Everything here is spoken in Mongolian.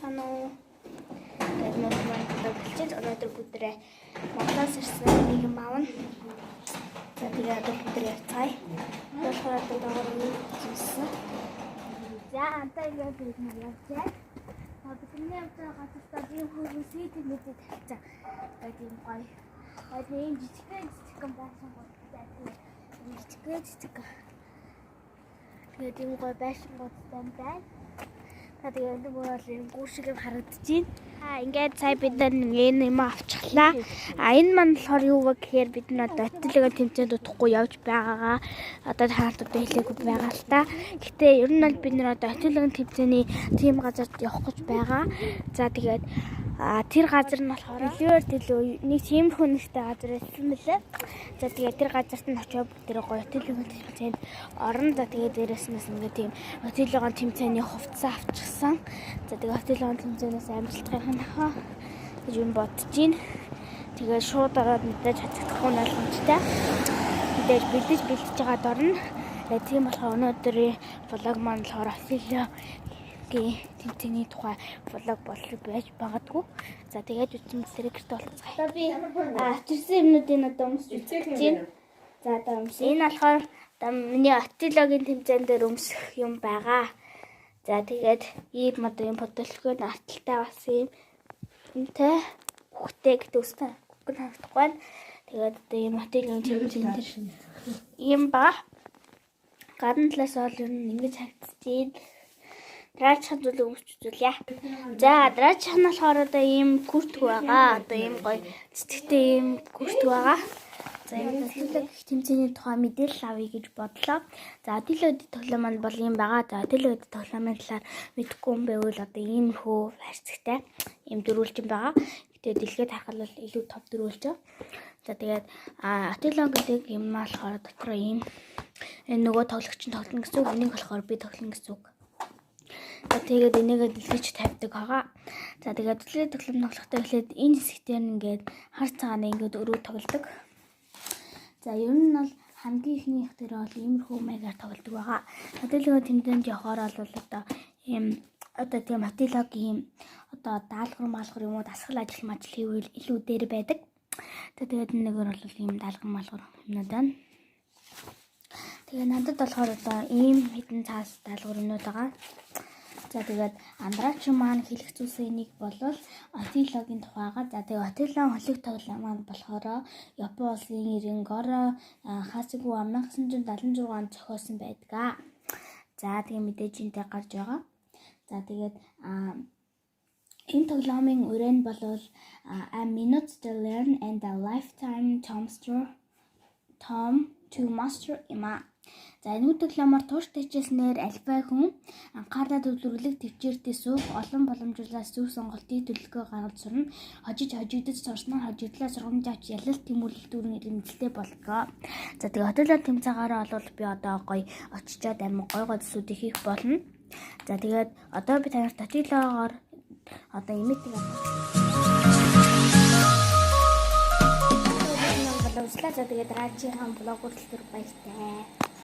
байна уу? Тэгээд манай хэлчихэд өнөөдөр бүдрээ Монголоос ирсэн нэг юм аавна. За тэгээд бүдрээ цай. Болохоор доогоор юу хийсэн? За антаа яг нэг юм явчихаа. Бидний авчаа гацтай юм хөрвсэй тэмээдээ тавьцаа. Тэгээд юм гоё. Тэгээд энэ жижигхэн байсан гоо. Тэгээд юм гоё байшин бодтой байна. Тэгээд нөгөө юм гүшигээр харагдаж байна. Ингээд сая бид энэ юм авчихлаа. Энэ маань болохоор юу вэ гэхээр бид надад оттолгоо тэмцээнд утахгүй явж байгаагаа одоо хаалт одоо хэлээгүй байгаа л та. Гэтэ ер нь бол бид нар одоо оттолгоо тэмцээний тим газарт явах гэж байгаа. За тэгээд тэр газар нь болохоор илүү нэг тиймэрхүү нэртэй газар байсан мөлий. За тэгээд тэр газарт нь очиод тэр гоё оттолгоо тэмцээнд орно. За тэгээд дээрээснээс ингээд тийм оттолгоо тэмцээний хувцас авчихсан. За тэгээд оттолгоо тэмцээнээс амжилттай хаа гэж юм бодож байна. Тэгээд шууд ороод мэдээж хацагдахгүй нь ойлгомжтой. Мэдээж бэлдэж байгаа дорно. Тийм болохоор өнөөдрийн влог маань болохоор оттолгоо тэмцээний тухай влог болов байж магадгүй. За тэгээд үчим зэрэгт болцгоо. Одоо би очирсан юмнуудын одоо өмсөж үзэж байна. За одоо энэ болохоор одоо миний оттолгогийн тэмцээн дээр өмсөх юм байгаа. За тэгээд ийм одоо юм бодлогын арталтай бас юм энтэй хүүхдээ гэдэг үстэй гүн харагдахгүй байна. Тэгээд одоо ийм оттолгогийн тэмцээн дээр ийм ба гадна талаас бол ер нь ингэж харагдчихээн. Драчхан зүйл өмсчүүлье. За драчхан нь болохоор одоо ийм күртг байгаа. Одоо ийм гоё цэцэгтэй ийм күртг байгаа. За энэ тэмцээний тухай мэдээлэл авъя гэж бодлоо. За оттолгогийн тоглоом маань бол юм байгаа. За оттолгогийн тоглоомын талаар мэдэхгүй юм байвал одоо ийм хөө хайрцагтай ийм дөрвөлжин байгаа. Гэтэ дэлхийд харахад бол илүү топ дөрвөлж. За тэгээд оттолго гэдэг юм болохоор дотор ийм энэ нөгөө тоглогч нь тоглоно гэсэн үг. Энийг болохоор би тоглоно гэсэн үг. Тэгээд энийгээ дэлгэж тавьдаг байгаа. За тэгээд оттолгогийн тоглоом тоглохтой эхлээд энэ хэсгээр ингээд хар цагаанаа ингээд өрөө тоглодог. За ер нь бол хамгийн ихнийх дээр бол иймэрхүү маягаар тоглодог байгаа. Оттолгогийн тэмцээнд явахаар бол одоо ийм одоо тийм оттолгогийн одоо даалгавар маалгавар юм уу дасгал ажил хийвэл илүү дээр байдаг. Тэгээд нэгээр бол ийм даалгавар маалгавар юмнууд байна. Тэгээд надад болохоор одоо ийм хэдэн цаас даалгавар юмнууд байгаа. За тэгээд Андрач маань хэлэх зүйлсээ нэг бол оттолгогийн тухайгаа. За тэгээд оттолгогийн холиг тоглоом маань болохоор Япон улсын иргэн Горо Хасигу 1976 онд зохиосон байдаг. За тэгээд мэдээж энтэй гарч байгаа. За тэгээд энэ тоглоомын өрөө нь бол A Minute to Learn and a Lifetime to Master юм аа. За энэ тоглоомоор тууштай хичээснээр альбай хүн анхаарлаа төвлөрүүлэх төвчээртэй суух олон боломжуулаад зөв сонголтын төлөвлөгөө гаргаж сурна. Хожигдож сурснаар хожигдлаа сургамж авч ялалт тэмүүлэлт дүүрэн эрдэмтэлтэй боллоо. За тэгээ хотлоо тэмцаагаараа бол би одоо гоё очичоод амин гоё зүйлсүүдийг хийх болно. За тэгээд одоо би танарт оттолгоогоор одоо имитиг За тэгээд Рачийн блог хүртэл баяртай.